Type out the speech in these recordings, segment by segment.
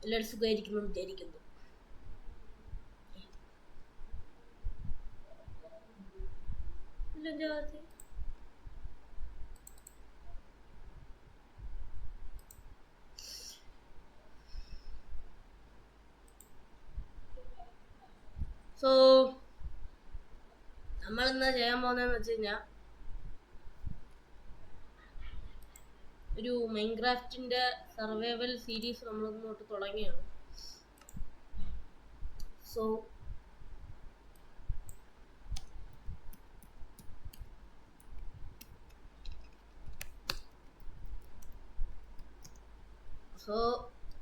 എല്ലാവരും സുഖമായിരിക്കുന്നു വിചാരിക്കുന്നു. സോ നമ്മളെന്താ ചെയ്യാൻ പോകുന്നതെന്ന് വെച്ച് കഴിഞ്ഞാൽ ഒരു മൈൻക്രാഫ്റ്റിന്റെ സർവൈവൽ സീരീസ് നമ്മളിങ്ങോട്ട് തുടങ്ങിയാണ്. സോ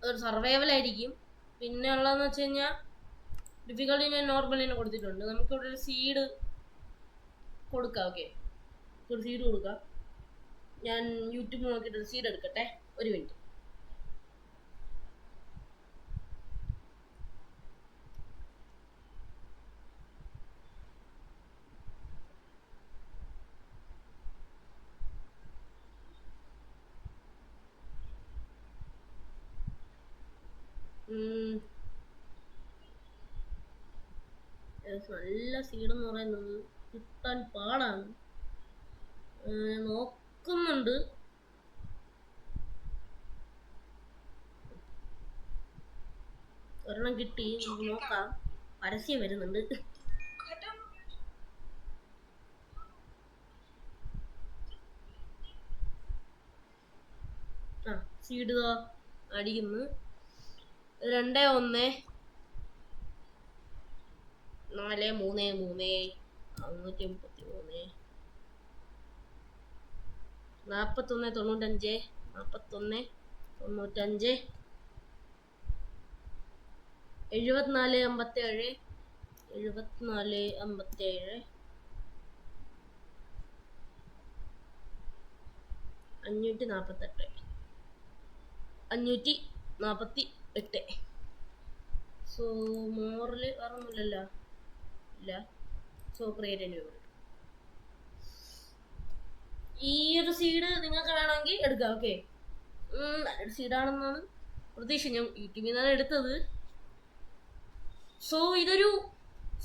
ഒരു സർവൈവൽ ആയിരിക്കും. പിന്നെ ഉള്ളതെന്ന് വെച്ച് കഴിഞ്ഞാൽ ഡിഫിക്കൽട്ടി ഞാൻ നോർമലിനെ കൊടുത്തിട്ടുണ്ട്. നമുക്കിവിടെ ഒരു സീഡ് കൊടുക്കാം. ഓക്കെ, ഒരു സീഡ് കൊടുക്കാം. ഞാൻ യൂട്യൂബ് നോക്കിയിട്ട് സീഡ് എടുക്കട്ടെ, ഒരു മിനിറ്റ്. നല്ല സീഡെന്ന് പറയുന്നത് കിട്ടാൻ പാടാണ്. നോക്കുന്നുണ്ട്. ഒരെണ്ണം കിട്ടി, നമുക്ക് നോക്കാം. പരസ്യം വരുന്നുണ്ട്. സീഡ് അടിക്കുന്നു. 2 1 4 3 3 533 41 95 41 95 74 57 74 57 548 548. സോ മോറിൽ വേറൊന്നുമില്ലല്ലോ. ഇല്ല. So create new world. ഈ ഒരു സീഡ് നിങ്ങൾക്ക് വേണമെങ്കിൽ എടുക്കാം. ഓക്കെ, നല്ലൊരു സീഡാണെന്നാണ് പ്രതീക്ഷ. ഞാൻ യൂട്യൂബിൽ നിന്നാണ് എടുത്തത്. സോ ഇതൊരു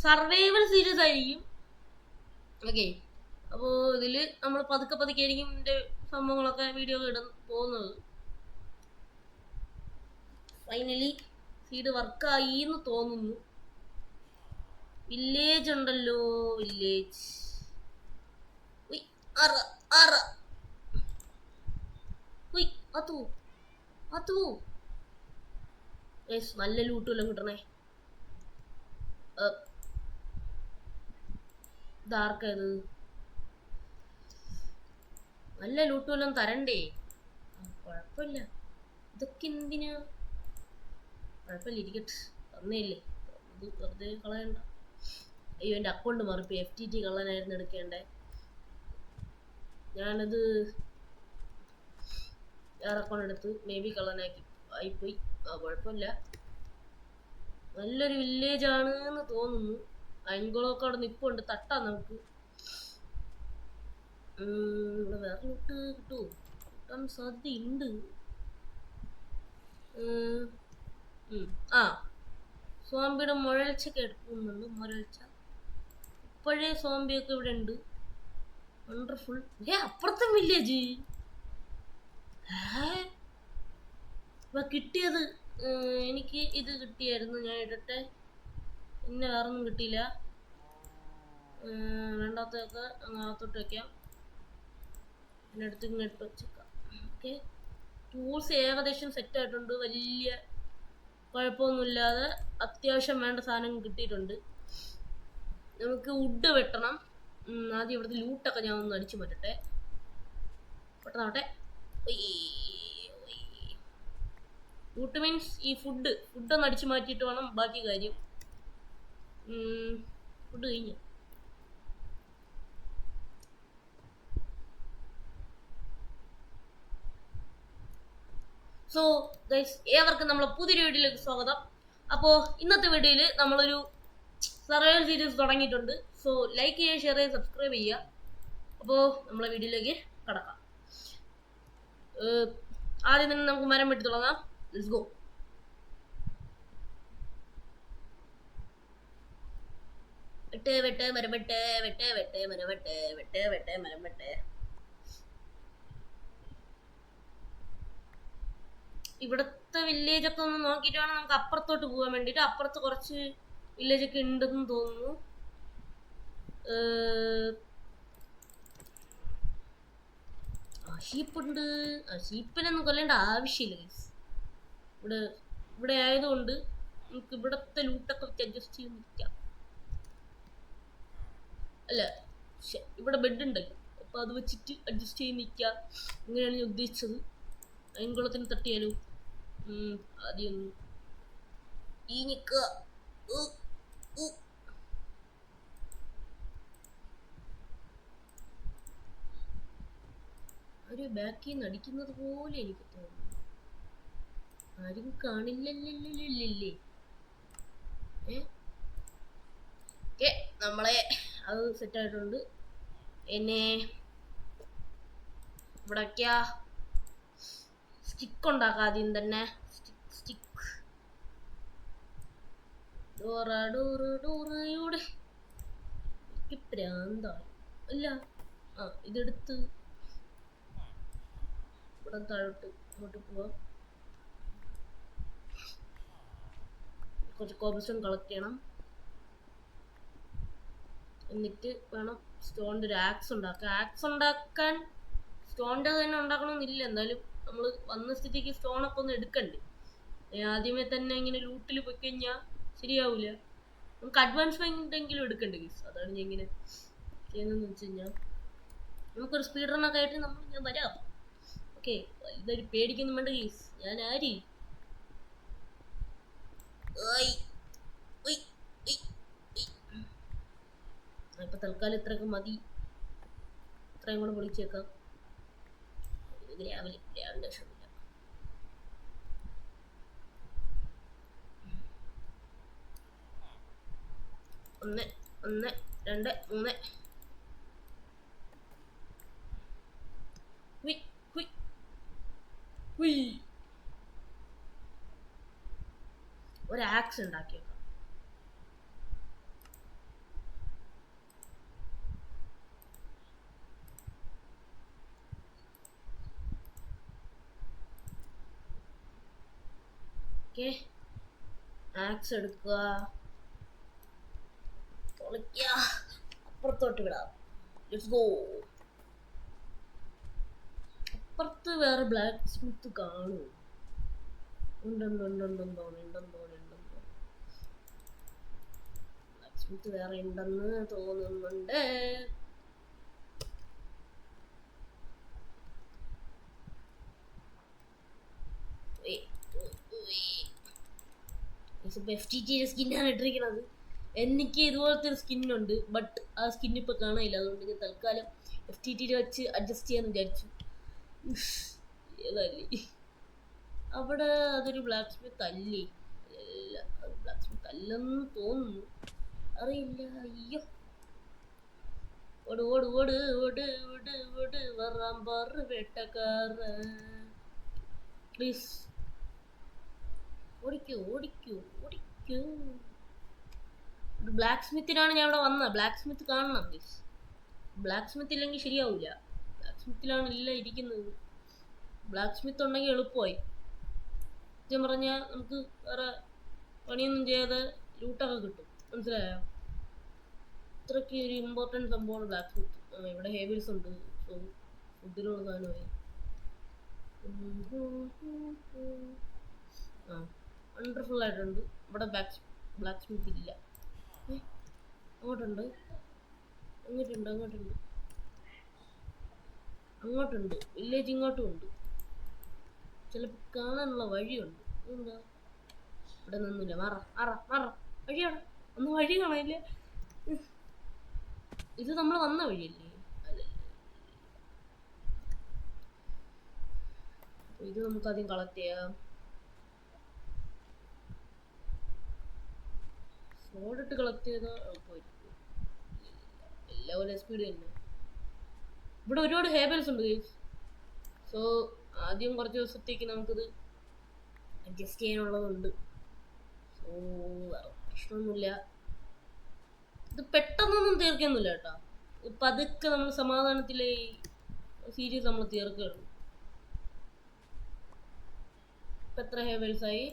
സർവൈവൽ സീരീസ് ആയിരിക്കും. ഓക്കെ, അപ്പോൾ ഇതിൽ നമ്മൾ പതുക്കെ ആയിരിക്കും ഇതിൻ്റെ സംഭവങ്ങളൊക്കെ വീഡിയോ ഇടാൻ പോകുന്നത്. ഫൈനലി സീഡ് വർക്കായി എന്ന് തോന്നുന്നു. വില്ലേജ് ഉണ്ടല്ലോ, വില്ലേജ്. നല്ല ലൂട്ടുമെല്ലാം കിട്ടണേ. ഇതാർക്കത്? നല്ല ലൂട്ടുമെല്ലാം തരണ്ടേ? കുഴപ്പമില്ല. ഇതൊക്കെ എന്തിനാ? കുഴപ്പമില്ല, ഇരിക്കട്ടെ. തന്നേയില്ലേ, ഇത് വെറുതെ കളയണ്ട. അയ്യോ, എൻ്റെ അക്കൗണ്ട് മാറിപ്പോയി. FTT കള്ളനായിരുന്നു എടുക്കേണ്ടേ. ഞാനത് വേറെ അക്കൗണ്ട് എടുത്ത് മേ ബി കള്ളനാക്കി ആയിപ്പോയി. കുഴപ്പമില്ല. നല്ലൊരു വില്ലേജ് ആണ് എന്ന് തോന്നുന്നു. അയൻകുളമൊക്കെ അവിടെ നിൽപ്പുണ്ട്. തട്ടാം നമുക്ക്. ഇവിടെ വേറെ ലൂട്ട് കിട്ടുമോ? കിട്ടാൻ സാധ്യതയുണ്ട്. സോംബിയുടെ മുഴൽച്ചൊക്കെ എടുക്കുന്നുണ്ട്. മുരൾച്ച ഇപ്പോഴേ സോംബിയൊക്കെ ഇവിടെ ഉണ്ട്. വണ്ടർഫുൾ. അപ്പുറത്തെ വില്ലേജ് കിട്ടിയത്. എനിക്ക് ഇത് കിട്ടിയായിരുന്നു. ഞാൻ ഇടട്ടെ. പിന്നെ വേറൊന്നും കിട്ടിയില്ല. വേണ്ടാത്തൊക്കെ അകത്തോട്ട് വയ്ക്കാം. പിന്നെ അടുത്ത് ഇങ്ങോട്ട് വെച്ചേക്കാം. ഓക്കെ, ടൂൾസ് ഏകദേശം സെറ്റ് ആയിട്ടുണ്ട്. വലിയ കുഴപ്പമൊന്നുമില്ലാതെ അത്യാവശ്യം വേണ്ട സാധനം കിട്ടിയിട്ടുണ്ട്. നമുക്ക് വുഡ് വെട്ടണം. ആദ്യം ഇവിടുത്തെ ലൂട്ടൊക്കെ ഞാൻ ഒന്ന് അടിച്ചു മാറ്റട്ടെ. പെട്ടെന്നാവട്ടെ. ലൂട്ട് മീൻസ് ഈ ഫുഡൊന്ന് അടിച്ചു മാറ്റിയിട്ട് വേണം ബാക്കി കാര്യം. ഫുഡ് കഴിഞ്ഞു. സോ ഗൈസ്, ഏവർക്കും നമ്മളെ പുതിയൊരു വീഡിയോയിലേക്ക് സ്വാഗതം. അപ്പോൾ ഇന്നത്തെ വീഡിയോയിൽ നമ്മളൊരു സർവൈവൽ സീരീസ് തുടങ്ങിയിട്ടുണ്ട്. സോ ലൈക്ക് ചെയ്യുക, ഷെയർ ചെയ്യുക, സബ്സ്ക്രൈബ് ചെയ്യുക. അപ്പോൾ നമ്മളെ വീഡിയോയിലേക്ക് കടക്കാം. ആദ്യം തന്നെ നമുക്ക് മരം വെട്ടി തുടങ്ങാം. Let's go. വെട്ട് മരം വെട്ട് മരം വെട്ട് മരം വെട്ട്. ഇവിടുത്തെ വില്ലേജ് ഒക്കെ ഒന്ന് നോക്കിയിട്ട് വേണം നമുക്ക് അപ്പുറത്തോട്ട് പോകാൻ വേണ്ടിയിട്ട്. അപ്പുറത്ത് കുറച്ച് വില്ലേജ് ഒക്കെ ഉണ്ടെന്ന് തോന്നുന്നു. ഷീപ്പുണ്ട്. ഷീപ്പിനൊന്നും കൊല്ലേണ്ട ആവശ്യമില്ല ഗൈസ്. ഇവിടെ ആയതുകൊണ്ട് നമുക്ക് ഇവിടത്തെ ലൂട്ടൊക്കെ വെച്ച് അഡ്ജസ്റ്റ് ചെയ്ത് നിൽക്കാം. അല്ല, ഇവിടെ ബെഡ് ഉണ്ടല്ലോ, അപ്പൊ അത് വെച്ചിട്ട് അഡ്ജസ്റ്റ് ചെയ്ത് നിൽക്കാം. അങ്ങനെയാണ് ഞാൻ ഉദ്ദേശിച്ചത്. അയൻകുളത്തിന് തട്ടിയാലോ? ആദ്യം ഈ നിൽക്കുക. ഒരു ബാക്കിൽ നിന്ന് അടിക്കുന്നത് പോലെ എനിക്ക് തോന്നുന്നു. ആരും കാണില്ലല്ലേ? നമ്മളെ അത് സെറ്റായിട്ടുണ്ട്. എന്നെ ഇവിടൊക്കെയാ സ്റ്റിക്ക് ഉണ്ടാക്കാം. ആദ്യം തന്നെ സ്റ്റിക്ക് ഡോറയുടെ പ്രാന്തായി. അല്ല, ഇതെടുത്ത് ഇവിടെ താഴോട്ട് അങ്ങോട്ട് പോവാം. കുറച്ച് കോബിൾസ്റ്റോൺ കളക്ട് ചെയ്യണം. എന്നിട്ട് വേണം സ്റ്റോണിൻ്റെ ഒരു ആക്സ് ഉണ്ടാക്കാൻ. ആക്സ് ഉണ്ടാക്കാൻ സ്റ്റോണിൻ്റെ തന്നെ ഉണ്ടാക്കണമെന്നില്ല. എന്തായാലും നമ്മൾ വന്ന സ്ഥിതിക്ക് സ്റ്റോണൊക്കെ ഒന്ന് എടുക്കണ്ടേ. ആദ്യമേ തന്നെ ഇങ്ങനെ ലൂട്ടിൽ പോയി കഴിഞ്ഞാൽ ശരിയാവില്ല. നമുക്ക് അഡ്വാൻസ്മെന്റ് എങ്കിലും എടുക്കണ്ടേ ഗീസ്. അതാണ് ഞാൻ ഇങ്ങനെ ചെയ്യുന്നതെന്ന് വെച്ച് കഴിഞ്ഞാൽ നമുക്കൊരു സ്പീഡ് റണ്ണൊക്കെ ആയിട്ട് ഞാൻ വരാം. ഓക്കെ, ഇതൊരു പേടിക്കൊന്നും വേണ്ട ഗീസ്. ഞാൻ ആര് ഇപ്പൊ തൽക്കാലം ഇത്രയൊക്കെ മതി. ഇത്രയും കൂടെ പൊളിച്ചേക്കാം. രാവിലെ ലക്ഷമില്ല. ഒന്ന് 2 3 ഒരു ആക്സ് ഉണ്ടാക്കിയേക്കാം. ആക്സ് എടുക്കുക, പൊളിക്കുക, അപ്പുറത്തോട്ട് വിടാം. Let's go. അപ്പുറത്ത് വേറെ ബ്ലാക്ക് സ്മിത്ത് കാണുമോ? ഉണ്ടെന്ന് ബ്ലാക്ക് സ്മിത്ത് വേറെ ഉണ്ടെന്ന് തോന്നുന്നുണ്ട്. FTTയുടെ സ്കിന്നാണ് ഇട്ടിരിക്കുന്നത്. എനിക്ക് ഇതുപോലത്തെ ഒരു സ്കിന്നുണ്ട്, ബട്ട് ആ സ്കിൻ ഇപ്പോൾ കാണാനില്ല. അതുകൊണ്ട് ഞാൻ തൽക്കാലം FTT വെച്ച് അഡ്ജസ്റ്റ് ചെയ്യാന്ന് വിചാരിച്ചു. ഏതല്ലേ അവിടെ അതൊരു ബ്ലാക്ക് സ്മിത്ത് അല്ലേ? അല്ല, അത് ബ്ലാക്ക് സ്മിത്ത് അല്ലെന്ന് തോന്നുന്നു, അറിയില്ല. അയ്യോ, ഓട് വരാൻ പറ വേട്ടക്കാര. പ്ലീസ് ഓടിക്കൂ. ബ്ലാക്ക് സ്മിത്തിനാണ് ഞാൻ ഇവിടെ വന്നത്. ബ്ലാക്ക് സ്മിത്ത് കാണണം പ്ലീസ്. ബ്ലാക്ക് സ്മിത്ത് ഇല്ലെങ്കിൽ ശരിയാവില്ല. ബ്ലാക്ക് സ്മിത്തിലാണ് എല്ലാം ഇരിക്കുന്നത്. ബ്ലാക്ക് സ്മിത്ത് ഉണ്ടെങ്കിൽ എളുപ്പമായി. സത്യം പറഞ്ഞാൽ നമുക്ക് വേറെ പണിയൊന്നും ചെയ്യാതെ ലൂട്ടൊക്കെ കിട്ടും. മനസ്സിലായോ? ഇത്രയ്ക്ക് ഒരു ഇമ്പോർട്ടൻറ്റ് സംഭവമാണ് ബ്ലാക്ക് സ്മിത്ത്. ഇവിടെ ഹേബിൾസ് ഉണ്ട്. സോ ഫുഡിനുള്ള സാധനമായി. വണ്ടർഫുൾ ആയിട്ടുണ്ട്. ഇവിടെ ബ്ലാക്ക് സ്മിത്ത് ഇല്ല. അങ്ങോട്ടുണ്ട്. വില്ലേജ് ഇങ്ങോട്ടും ഉണ്ട്. ചിലപ്പോൾ കാണാനുള്ള വഴിയുണ്ട്. എന്താ ഇവിടെ നിന്നില്ല. മാറ വഴിയാണ്. ഒന്ന് വഴി കാണാനില്ല. ഇത് നമ്മൾ വന്ന വഴിയല്ലേ? ഇത് നമുക്ക് ആദ്യം കളക്ട് ചെയ്യാം. ഫോണിട്ട് കളക്ട് ചെയ്താൽ എളുപ്പമായിരിക്കും. എല്ലാം ഒരേ സ്പീഡ് തന്നെ. ഇവിടെ ഒരുപാട് ഹേബൽസ് ഉണ്ട് ഗൈസ്. സോ ആദ്യം കുറച്ച് ദിവസത്തേക്ക് നമുക്കിത് അഡ്ജസ്റ്റ് ചെയ്യാനുള്ളതുണ്ട്. സോ പ്രശ്നമൊന്നുമില്ല. ഇത് പെട്ടെന്നൊന്നും തീർക്കൊന്നുമില്ല കേട്ടോ. പതുക്കെ നമ്മൾ സമാധാനത്തിലെ സീരീസ് നമ്മൾ തീർക്കുകയാണ്. ഇപ്പം എത്ര ഹേബൽസായി?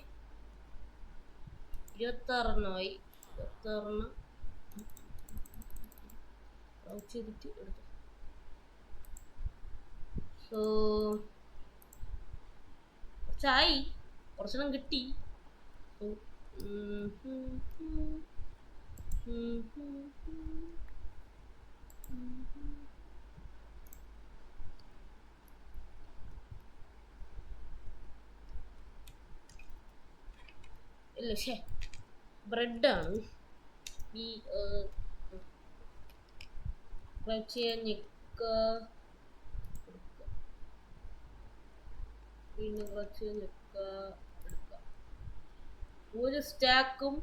26 26 ചെയ്തിട്ട് എടുത്തു. സോ കുറച്ചായി, കുറച്ചെണ്ണം കിട്ടി. സോ ഇല്ല, ശേ ബ്രെഡാണ് ഈ ഞെക്ക, പിന്നെ കുറച്ച് ഞെക്ക എടുക്കുക. ഒരു സ്റ്റാക്കും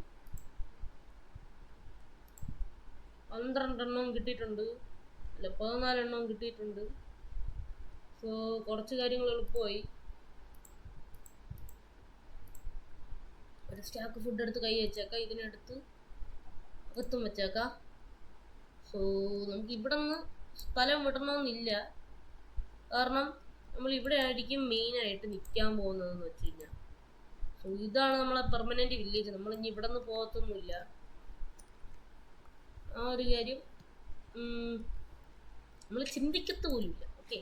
12 എണ്ണവും കിട്ടിയിട്ടുണ്ട്, അല്ല 14 എണ്ണവും കിട്ടിയിട്ടുണ്ട്. സോ കുറച്ച് കാര്യങ്ങൾ എളുപ്പമായി. ഒരു സ്റ്റാക്ക് ഫുഡ് എടുത്ത് കൈ വെച്ചേക്കാം, ഇതിനെടുത്ത് അകത്തും വെച്ചേക്കാം. സോ നമുക്ക് ഇവിടെ നിന്ന് സ്ഥലം വിടണമെന്നില്ല, കാരണം നമ്മൾ ഇവിടെ ആയിരിക്കും മെയിനായിട്ട് നിൽക്കാൻ പോകുന്നതെന്ന് വെച്ച് കഴിഞ്ഞാൽ. സോ ഇതാണ് നമ്മളെ പെർമനൻറ്റ് വില്ലേജ്. നമ്മൾ ഇനി ഇവിടെ നിന്ന് പോകത്തൊന്നുമില്ല. ആ ഒരു കാര്യം നമ്മൾ ചിന്തിക്കത്ത് പോലുമില്ല. ഓക്കെ,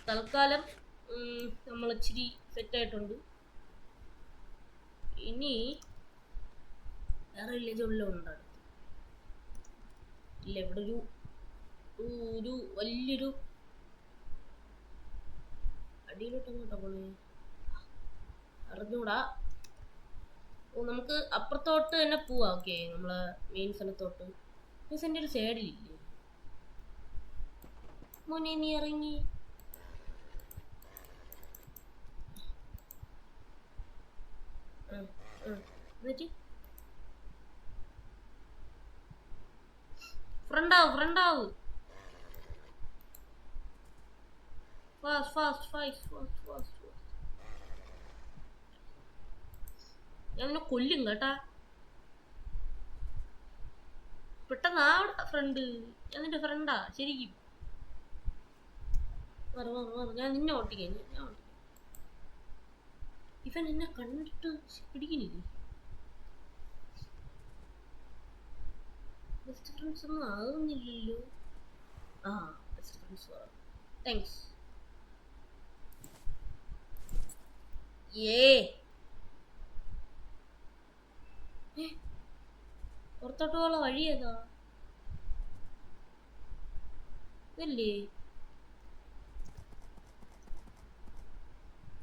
തൽക്കാലം നമ്മൾ ഇച്ചിരി സെറ്റായിട്ടുണ്ട്. ഇനി വേറെ വില്ലേജ് വല്ലതും ഉണ്ട്? ഇല്ല, ഇവിടെ ഒരു വലിയൊരു അടിയിലോട്ട് അങ്ങോട്ടാ പോണേ അറിഞ്ഞൂടാ. ഓ, നമുക്ക് അപ്പുറത്തോട്ട് തന്നെ പോവാം. ഓക്കെ, നമ്മളെ മെയിൻ സ്ഥലത്തോട്ട്. എൻ്റെ ഒരു സൈഡിലില്ലേ മോനെ, നീ ഇറങ്ങി. എന്നിട്ട് ഫ്രണ്ടാവ് ഫാസ്റ്റ്. ഞാൻ നിന്നെ കൊല്ലും കേട്ടാ. പെട്ടെന്ന് ആ ഫ്രണ്ട്, ഞാൻ നിന്റെ ഫ്രണ്ടാ ശരിക്കും. ഞാൻ നിന്നെ ഓട്ടിക്കാൻ. ഇവൻ എന്നെ കണ്ടിട്ട് പിടിക്കുന്നില്ലേ? ബെസ്റ്റ് ഫ്രണ്ട്സ് ഒന്നും ആകുന്നില്ലല്ലോ. ആ, ബെസ്റ്റ് ഫ്രണ്ട്സ്. താങ്ക്സ്. പുറത്തോട്ട് പോകാനുള്ള വഴി ഏതാ? ഇതല്ലേ?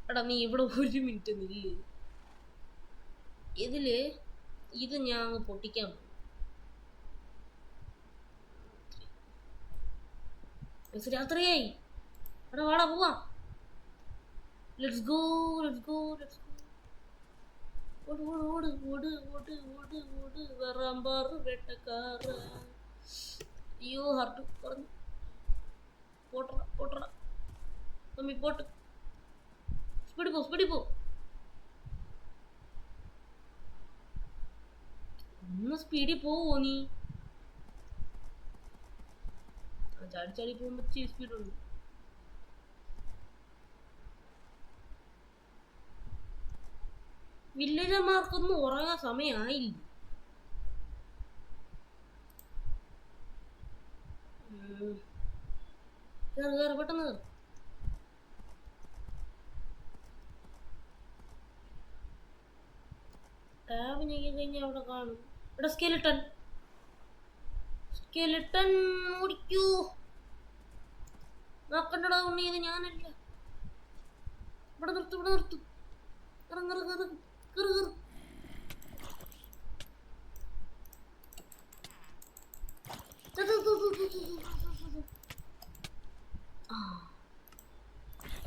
എടാ, നീ ഇവിടെ 1 മിനിറ്റ് നില്ലേ. ഇത് ഞാൻ അങ്ങ് പൊട്ടിക്കാൻ പോകും. രാത്രിയായി. എടാ വാടാ പോവാം. Let's go. ഓട് വരാമ്പാറ് വേട്ടക്കാറ്. അയ്യോ, ഹാർട്ട് പറഞ്ഞു. പോട്ടറ തമ്മി പോട്ട്. സ്പീഡിൽ പോ. ഒന്ന് സ്പീഡിൽ പോവോ നീ? ചാടി പോകുമ്പോ സ്പീഡുണ്ട്. വില്ലേജർമാർക്കൊന്നും ഉറങ്ങാൻ സമയമായില്ല. കേറ് പെട്ടെന്ന് കേറ്. ടാബ് ഞെക്കി കഴിഞ്ഞാൽ അവിടെ കാണും. ഇവിടെ സ്കെലിട്ടൺ ഓടിക്കൂ. നോക്കണ്ടടാ ഉണ്ണി, ഇത് ഞാനല്ല. ഇവിടെ നിർത്തും. കേറ്.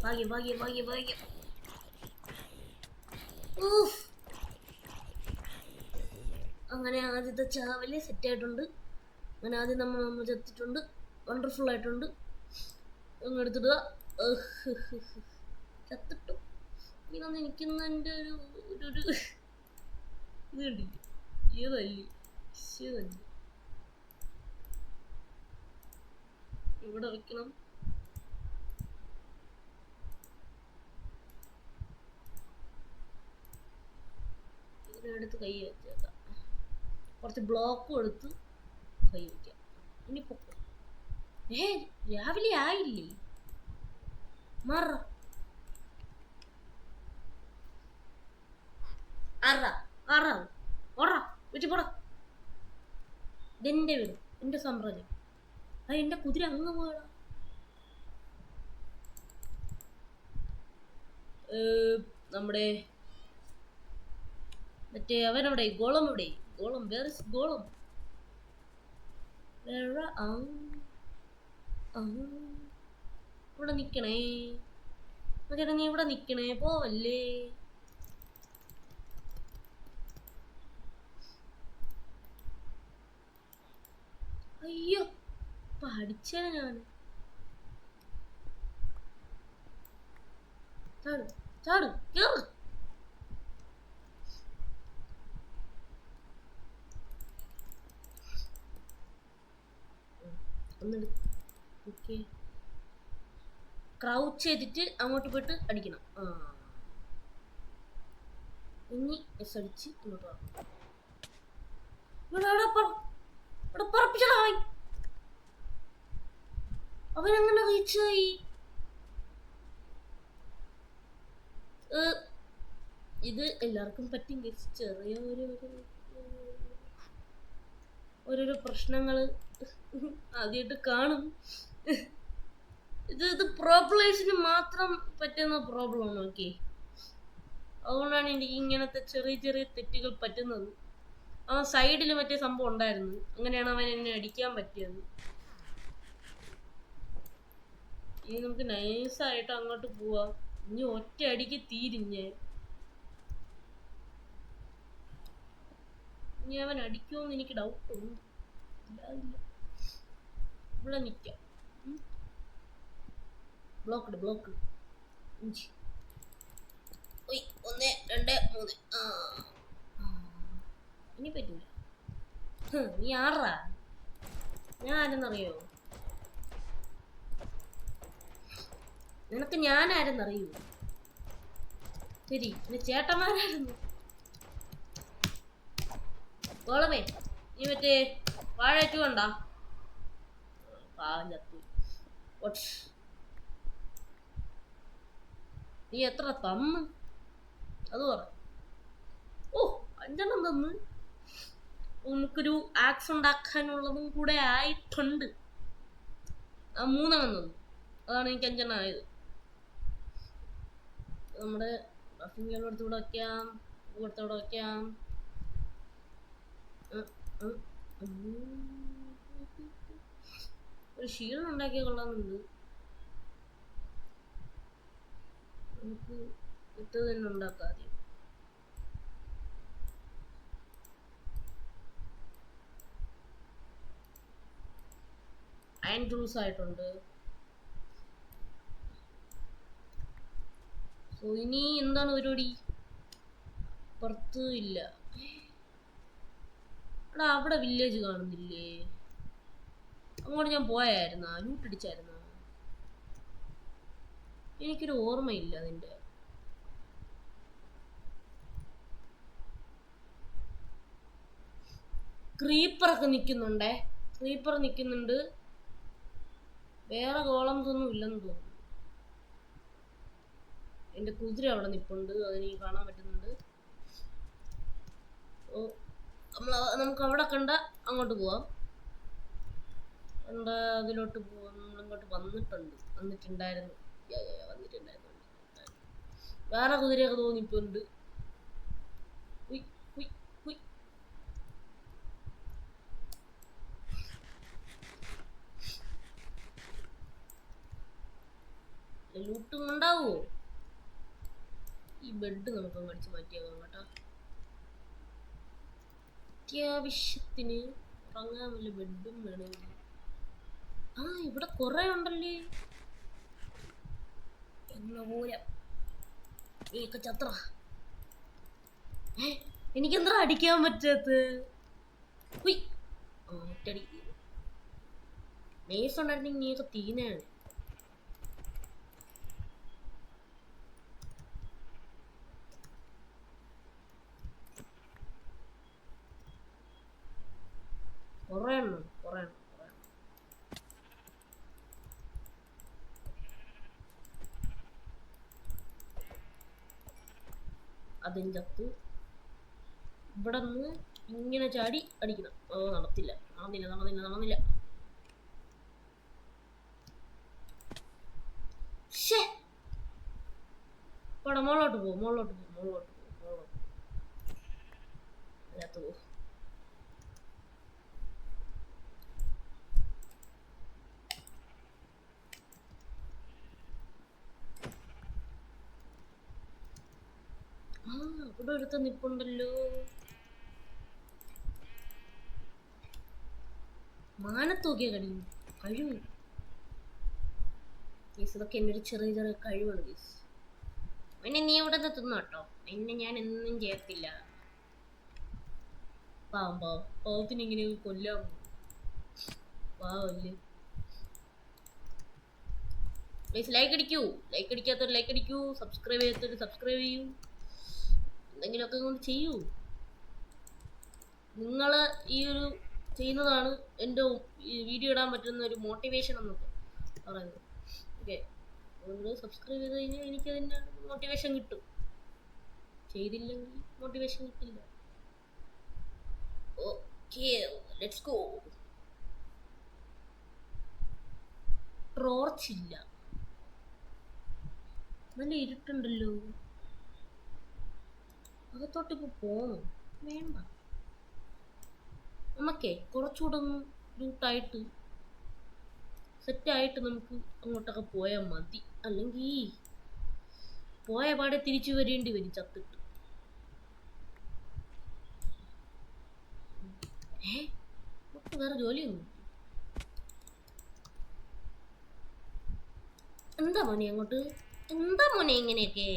ഭാഗ്യം. അങ്ങനെ ആദ്യത്തെ ചാവല് സെറ്റായിട്ടുണ്ട്. അങ്ങനെ ആദ്യം നമ്മൾ ചത്തിട്ടുണ്ട്. വണ്ടർഫുൾ ആയിട്ടുണ്ട്. അങ്ങ് എടുത്തിടുക. ചത്തിട്ടു. ഇങ്ങനെ നിൽക്കുന്നതിൻ്റെ ഒരു ഒരു ഇത് കണ്ടില്ല. ഏതല്ലേ ഇവിടെ വെക്കണം. ഇതിനടുത്ത് കൈ വെച്ചേക്കാം. കുറച്ച് ബ്ലോക്കും എടുത്ത് കൈ വയ്ക്കാം. ഇനി പൊക്കം. രാവിലെ ആയില്ലേ? മറ ഇതെന്റെ വീട്, എന്റെ സാമ്രാജ്യം. അത് എന്റെ കുതിര അങ്ങ് പോയടാ. നമ്മുടെ മറ്റേ അവനവിടെ ഗോളം ഇവിടെ. ഗോളം വേർ ഇസ് ഗോളം? ഇവിടെ നിക്കണേ. ചേട്ടാ നീ ഇവിടെ നിക്കണേ, പോവല്ലേ. അയ്യോ പഠിച്ചാണ് ഞാൻ. ചാട് ചാട് കേറ്. ഓക്കെ, ക്രൗച്ച് ചെയ്തിട്ട് അങ്ങോട്ട് പോയിട്ട് അടിക്കണം. ഇനി എസ് അടിച്ച് ഇങ്ങോട്ട് പറപ്പിച്ചടാ. അവനെങ്ങനെ റീച്ചായി? ഇത് എല്ലാവർക്കും പറ്റും. ചെറിയ ഓരോരോ പ്രശ്നങ്ങള് ആദ്യമായിട്ട് കാണും. ഇത് പ്രോ പ്ലേയേഴ്സിന് മാത്രം പറ്റുന്ന പ്രോബ്ലമാണ്. ഓക്കെ, അതുകൊണ്ടാണ് എനിക്ക് ഇങ്ങനത്തെ ചെറിയ ചെറിയ തെറ്റുകൾ പറ്റുന്നത്. അവൻ സൈഡിൽ മറ്റേ സംഭവം ഉണ്ടായിരുന്നു, അങ്ങനെയാണ് അവൻ എന്നെ അടിക്കാൻ പറ്റിയത്. ഇനി നമുക്ക് നൈസായിട്ട് അങ്ങോട്ട് പോവാം. ഇനി ഒറ്റ അടിക്ക് തീരിഞ്ഞ്. ഇനി അവൻ അടിക്കുമെന്ന് എനിക്ക് ഡൗട്ട് ഉണ്ട്. ഇവിടെ നിൽക്കാം. ബ്ലോക്ക് 1 2 3. ഇനി പറ്റൂല. നീ ആറാ? ഞാൻ ആരെന്നറിയോ? നിനക്ക് ഞാൻ ആരെന്നറിയൂ? ശരി, എന്റെ ചേട്ടന്മാരായിരുന്നു. ഗോളമേ, നീ മറ്റേ വാഴറ്റു കണ്ടാ? പാവം ചത്തു. നീ എത്ര തന്ന് അത് പറ. 5 തന്ന്. നമുക്കൊരു ആക്സ് ഉണ്ടാക്കാനുള്ളതും കൂടെ ആയിട്ടുണ്ട്. 3 തന്നു. അതാണ് എനിക്ക് 5 ആയത്. നമ്മുടെ അടുത്തൂടെ വയ്ക്കാം, ഇവിടത്തോടെ വയ്ക്കാം. ഒരു ഷീൽഡ് ഉണ്ടാക്കിയാൽ കൊള്ളാമെന്നുണ്ട്. നമുക്ക് ഇത് തന്നെ ഉണ്ടാക്കാം ആദ്യം. അയൺ ടൂൾസ് ആയിട്ടുണ്ട്. സോ ഇനി എന്താണ് പരിപാടി? പുറത്ത് ഇല്ല. എടാ അവിടെ വില്ലേജ് കാണുന്നില്ലേ? അങ്ങോട്ട് ഞാൻ പോയായിരുന്നാ? ലൂട്ടടിച്ചായിരുന്നോ? എനിക്കൊരു ഓർമ്മയില്ല അതിൻ്റെ. ക്രീപ്പറൊക്കെ നിൽക്കുന്നുണ്ടേ. ക്രീപ്പർ നിൽക്കുന്നുണ്ട്. വേറെ കോളംസ് ഒന്നും ഇല്ലെന്ന് തോന്നുന്നു. എൻ്റെ കുതിര അവിടെ നിൽപ്പുണ്ട്, അതെനിക്ക് കാണാൻ പറ്റുന്നുണ്ട്. നമുക്ക് അവിടെ കണ്ട അങ്ങോട്ട് പോവാം. കണ്ട അതിലോട്ട് പോവാം. നമ്മളിങ്ങോട്ട് വന്നിട്ടുണ്ടായിരുന്നു. വേറെ കുതിരയൊക്കെ തോന്നിപ്പോണ്ട്. ലൂട്ടും ഉണ്ടാവോ? ഈ ബെഡ് നമുക്ക് അടിച്ച് മാറ്റിയാകാം കേട്ടോ. അത്യാവശ്യത്തിന് ഉറങ്ങാൻ വല്ല ബെഡും വേണമെങ്കിൽ. ആ ഇവിടെ കുറെ ഉണ്ടല്ലേ. എന്ന പോലെ നീയൊക്കെ ചത്ര. എനിക്കെന്താ അടിക്കാൻ പറ്റാത്ത? ഒറ്റടി നേഴ്സ് ഉണ്ടായിരുന്നെങ്കിൽ നീയൊക്കെ തീനാണ്. കുറെ എണ്ണം. അതും ചത്ത്. ഇവിടെ നിന്ന് ഇങ്ങനെ ചാടി അടിക്കണം. നടന്നില്ല. ഇവിടെ മുകളിലോട്ട് പോകും. അതിനകത്ത് പോകും. ഇവിടെ ഒരുത്ത നിപ്പുണ്ടല്ലോ. മാനത്തോക്കിയ കഴിവ്. ഇതൊക്കെ എൻ്റെ ഒരു ചെറിയ കഴിവാണ് ഗീസ്. പിന്നെ നീ ഇവിടെ തിന്നു കേട്ടോ. എന്നെ ഞാൻ എന്നും ചെയ്യത്തില്ല. പാവത്തിന് ഇങ്ങനെ കൊല്ലാമോ? പാവല്ലേ. പ്ലീസ് ലൈക്ക് അടിക്കാത്തവർ ലൈക്ക് അടിക്കൂ. സബ്സ്ക്രൈബ് ചെയ്യാത്തവർ സബ്സ്ക്രൈബ് ചെയ്യൂ. എന്തെങ്കിലുമൊക്കെ കൊണ്ട് ചെയ്യൂ. നിങ്ങൾ ഈ ഒരു ചെയ്യുന്നതാണ് എൻ്റെ വീഡിയോ ഇടാൻ പറ്റുന്ന ഒരു മോട്ടിവേഷൻ എന്നൊക്കെ പറയുന്നത്. ഓക്കെ, നിങ്ങൾ സബ്സ്ക്രൈബ് ചെയ്ത് കഴിഞ്ഞാൽ എനിക്കതിൻ്റെ മോട്ടിവേഷൻ കിട്ടും. ചെയ്തില്ലെങ്കിൽ മോട്ടിവേഷൻ കിട്ടില്ല. Okay, let's go. ടോർച്ചില്ല. നല്ല ഇരുട്ടുണ്ടല്ലോ. അകത്തോട്ടിപ്പോ പോകണം വേണ്ട. നമുക്കേ കുറച്ചുകൂടെ ഒന്ന് ലൂട്ടായിട്ട് സെറ്റായിട്ട് നമുക്ക് അങ്ങോട്ടൊക്കെ പോയാൽ മതി. അല്ലെങ്കിൽ പോയ പാടെ തിരിച്ചു വരേണ്ടി വരും ചത്തിട്ട്. നമുക്ക് വേറെ ജോലിയൊന്നും. എന്താ മോനെ ഇങ്ങനെയൊക്കെ?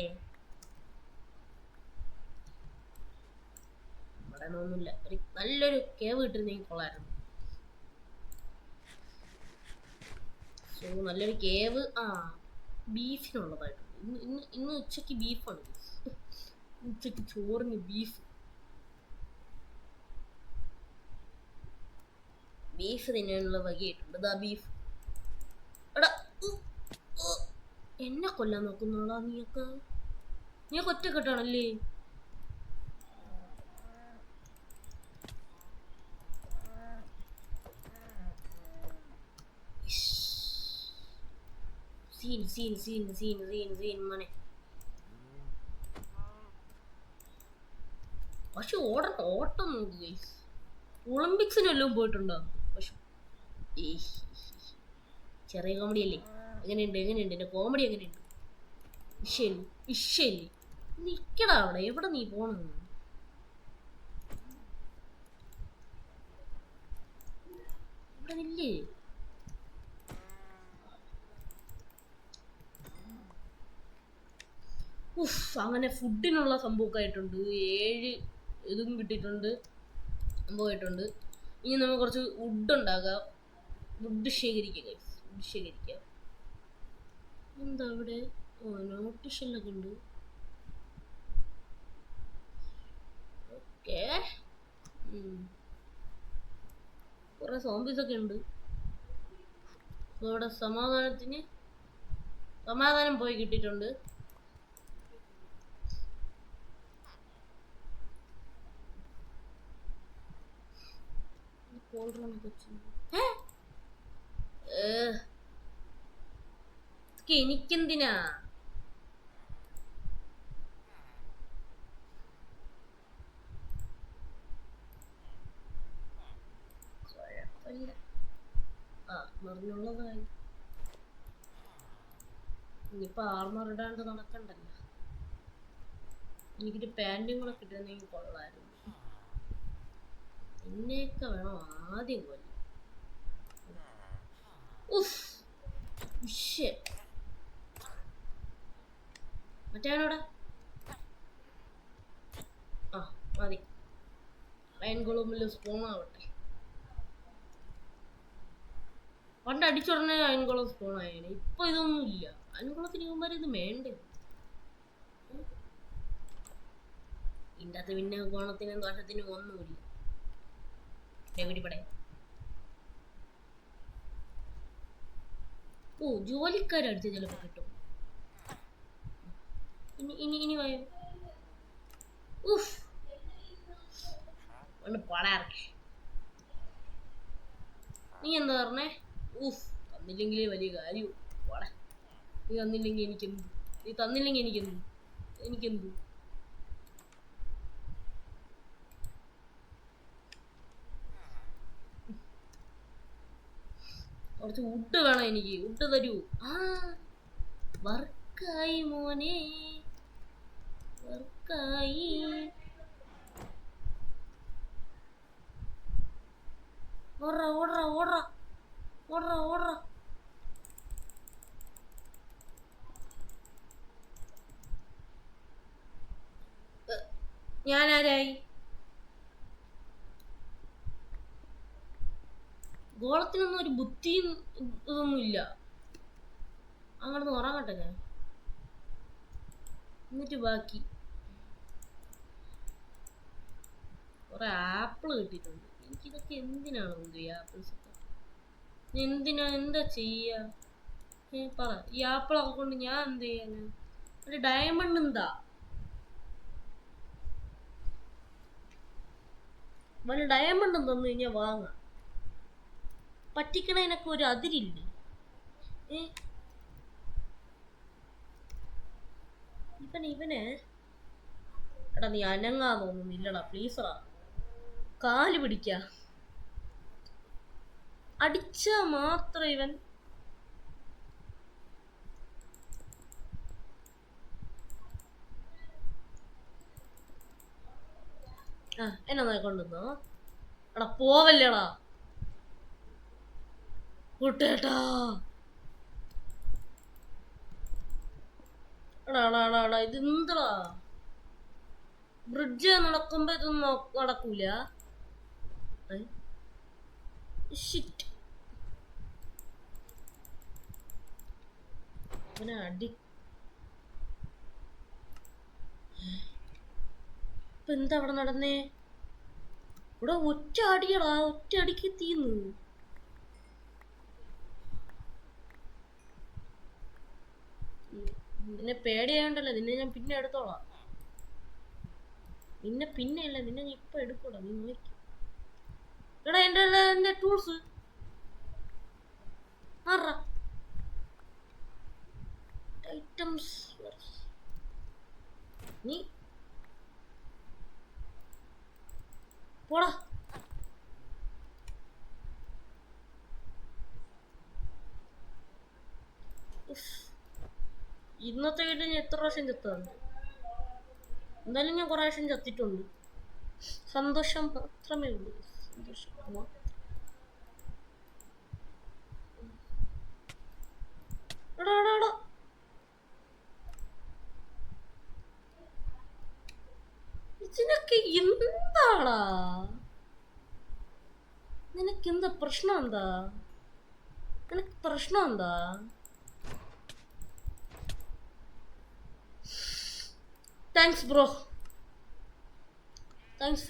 ഇവിടെ ഒന്നുമില്ല. ഒരു നല്ലൊരു കേവ് കിട്ടുന്നെങ്കിൽ കൊള്ളായിരുന്നു. സോ നല്ലൊരു കേവ്. ബീഫിനുള്ളതായിട്ടുണ്ട്. ഇന്ന് ഉച്ചക്ക് ബീഫാണ്. ഉച്ചക്ക് ചോറിന് ബീഫ് തിന്നാനുള്ള വകയായിട്ടുണ്ട്. ഇതാ ബീഫ്. എടാ എന്നെ കൊല്ലാൻ നോക്കുന്നുള്ളാ നീയൊക്കെ ഒറ്റക്കെട്ടാണല്ലേ? സീൻ മോനെ. പക്ഷെ ഓട്ടം നോക്ക് ഗൈസ്. ഒളിമ്പിക്സിന് വല്ലതും പോയിട്ടുണ്ടോ പശു? ചെറിയ കോമഡി അല്ലേ? എങ്ങനെയുണ്ട് എൻ്റെ കോമഡി എങ്ങനെയുണ്ട്? ഇഷ്യല്ലേ നിക്കടാ അവിടെ. എവിടെ നീ പോണെന്ന്? ഇവിടെ നില്ലേ. അങ്ങനെ ഫുഡിനുള്ള സംഭവമൊക്കെ ആയിട്ടുണ്ട്. 7 ഇതും കിട്ടിയിട്ടുണ്ട്, സംഭവമായിട്ടുണ്ട്. ഇനി നമുക്ക് കുറച്ച് വുഡ് ഉണ്ടാക്കാം. വുഡ് ശേഖരിക്കാം. എന്താ അവിടെ? നോട്ടീഷനിലൊക്കെ ഉണ്ട്. ഓക്കെ, കുറെ സോംബീസൊക്കെ ഉണ്ട്. ഇവിടെ സമാധാനം പോയി കിട്ടിയിട്ടുണ്ട്. എനിക്കെന്തിനാ? നിറഞ്ഞുള്ളതായി. ഇനിയിപ്പോ ആർമർ ഇടാണ്ട് നടക്കണ്ടല്ലോ. എനിക്കൊരു പാൻറ്റും കൂടെ കിട്ടുന്നെങ്കിൽ കൊള്ളായിരുന്നു. എന്നെയൊക്കെ വേണം ആദ്യം കൊല്ലം. ഉഫ്. മറ്റേവനോടാ ആ മതി. അയൺ കൊളംബിൽ സ്പോൺ ആവട്ടെ. പണ്ട് അടിച്ചുടനെ അയൻകുളം സ്പോൺ ആയേനെ. ഇപ്പൊ ഇതൊന്നും ഇല്ല. അയൻകുളത്തിന് ഇവന്മാർ ഇത് വേണ്ടേ? ഇതിൻ്റെ അകത്ത് പിന്നെ ഗുണത്തിനും ദോഷത്തിനും ഒന്നുമില്ല. എവിടെപ്പടെ ഓ ജോലിക്കാരടിച്ച് ചിലപ്പോ കിട്ടും. ഇനി വായോ. ഉഫ് ഒന്ന് പടാർക്കെ. നീ എന്താ പറഞ്ഞേ? ഊഫ് തന്നില്ലെങ്കിലേ വലിയ കാര്യം. പോടാ. നീ തന്നില്ലെങ്കിൽ എനിക്കെന്ത്? നീ തന്നില്ലെങ്കിൽ എനിക്കെന്ത്? കുറച്ച് വുഡ് വേണം എനിക്ക്. വുഡ് തരൂ. ആ വർക്കായി മോനെ, വർക്കായി. ഓടറാ ഓടറാ ഓടറാ ഓടറാ ഓടറാ. ഞാനാരായി? ഗോളത്തിനൊന്നും ഒരു ബുദ്ധിയും ഇതൊന്നും ഇല്ല. അങ്ങോട്ട് ഉറങ്ങട്ടെ ഞാൻ. എന്നിട്ട് ബാക്കി കുറെ ആപ്പിൾ കിട്ടിയിട്ടുണ്ട്. എനിക്കിതൊക്കെ എന്തിനാണ് ഈ ആപ്പിൾസ്? എന്താ ചെയ്യാ? പറ. ഈ ആപ്പിളൊക്കെ കൊണ്ട് ഞാൻ എന്ത് ചെയ്യാനാ? ഒരു ഡയമണ്ട് എന്താ വല്ല ഡയമണ്ട് തന്നു കഴിഞ്ഞാൽ വാങ്ങാം. പറ്റിക്കണതിനൊക്കെ ഒരു അതിരില്ലേ? ഇവനെ എടാ നീ അനങ്ങാതൊന്നുമില്ലടാ പ്ലീസറാ. കാല് പിടിക്ക. അടിച്ചാ മാത്രം ഇവൻ എന്നെ കൊണ്ടുവന്നോ? എടാ പോവല്ലേടാ കൂട്ടേട്ടാ. എടാ ഇത് എന്തടാ? ബ്രിഡ്ജ് നടക്കുമ്പോ ഇതൊന്നും നടക്കൂല. ഷിറ്റ്. ഇവനെ അടി. ഇപ്പൊ എന്താ അവിടെ നടന്നേ? ഇവിടെ ഒറ്റ അടിയടാ. ഒറ്റ അടിക്ക് തീന്ന്. നിന്നെ പേടിയായോണ്ടല്ലോ. നിന്നെ ഞാൻ പിന്നെ എടുത്തോളാം. പിന്നെയല്ല നിന്നെ ഞാൻ ഇപ്പൊ എടുക്കൂടാ. നീ നോക്കി. എടാ എന്റെ ടൂൾസ് ആറാ ഐറ്റംസ്. നീ പോടാ. ഇന്നത്തെ വീട്ടിൽ ഞാൻ എത്ര പ്രാവശ്യം ചത്തുണ്ട്? എന്തായാലും ഞാൻ കുറെ പ്രാവശ്യം ചത്തിട്ടുണ്ട്. സന്തോഷം മാത്രമേ ഉള്ളൂ. സന്തോഷം. ഇതിനൊക്കെ എന്താടാ? നിനക്കെന്താ പ്രശ്നം? നിനക്ക് പ്രശ്നം എന്താ? Thanks bro. Thanks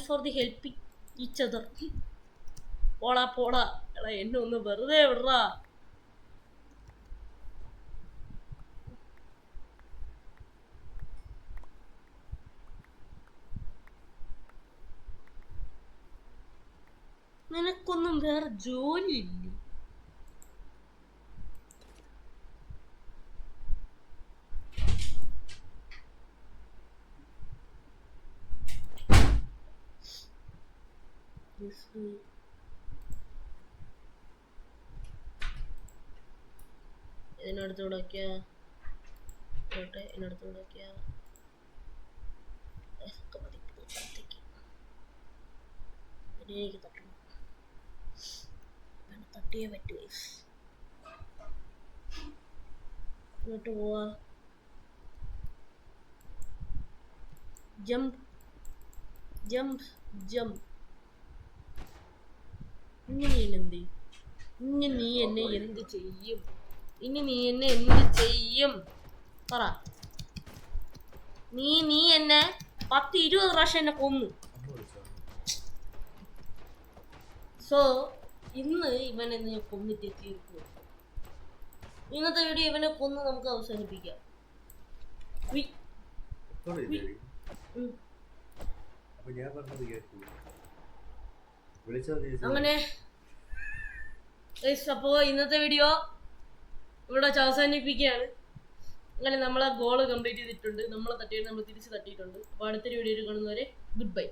for the helping each other. പോടാ. എടാ എന്നെ ഒന്ന് വെറുതെ വിടറാ. നിനക്കൊന്നും വേറെ ജോലിയില്ലേ? ഇതിനടുത്തൂടെ എനിക്ക് തട്ടണം. തട്ടിയേ പറ്റൂ. ഇങ്ങോട്ട് പോവാ. Jump jump jump. ഇനി നീ എന്ത് ചെയ്യും? ഇനി നീ എന്നെ എന്ത് ചെയ്യും പറ. നീ എന്നെ 10-20 പ്രാവശ്യം എന്നെ കൊന്നു. സോ ഇന്ന് ഇവനെ ഞാൻ കൊന്നിട്ട് തീർക്കും. ഇന്നത്തെ വീഡിയോ ഇവനെ കൊന്ന് നമുക്ക് അവസാനിപ്പിക്കാം. അങ്ങനെ അപ്പോ ഇന്നത്തെ വീഡിയോ ഇവിടെ അവസാനിപ്പിക്കുകയാണ്. അങ്ങനെ നമ്മളെ ഗോള് കംപ്ലീറ്റ് ചെയ്തിട്ടുണ്ട്. നമ്മളെ തട്ടിയിട്ട് നമ്മൾ തിരിച്ച് തട്ടിയിട്ടുണ്ട്. അപ്പോൾ അടുത്തൊരു വീഡിയോയിൽ കാണുന്നവരെ ഗുഡ് ബൈ.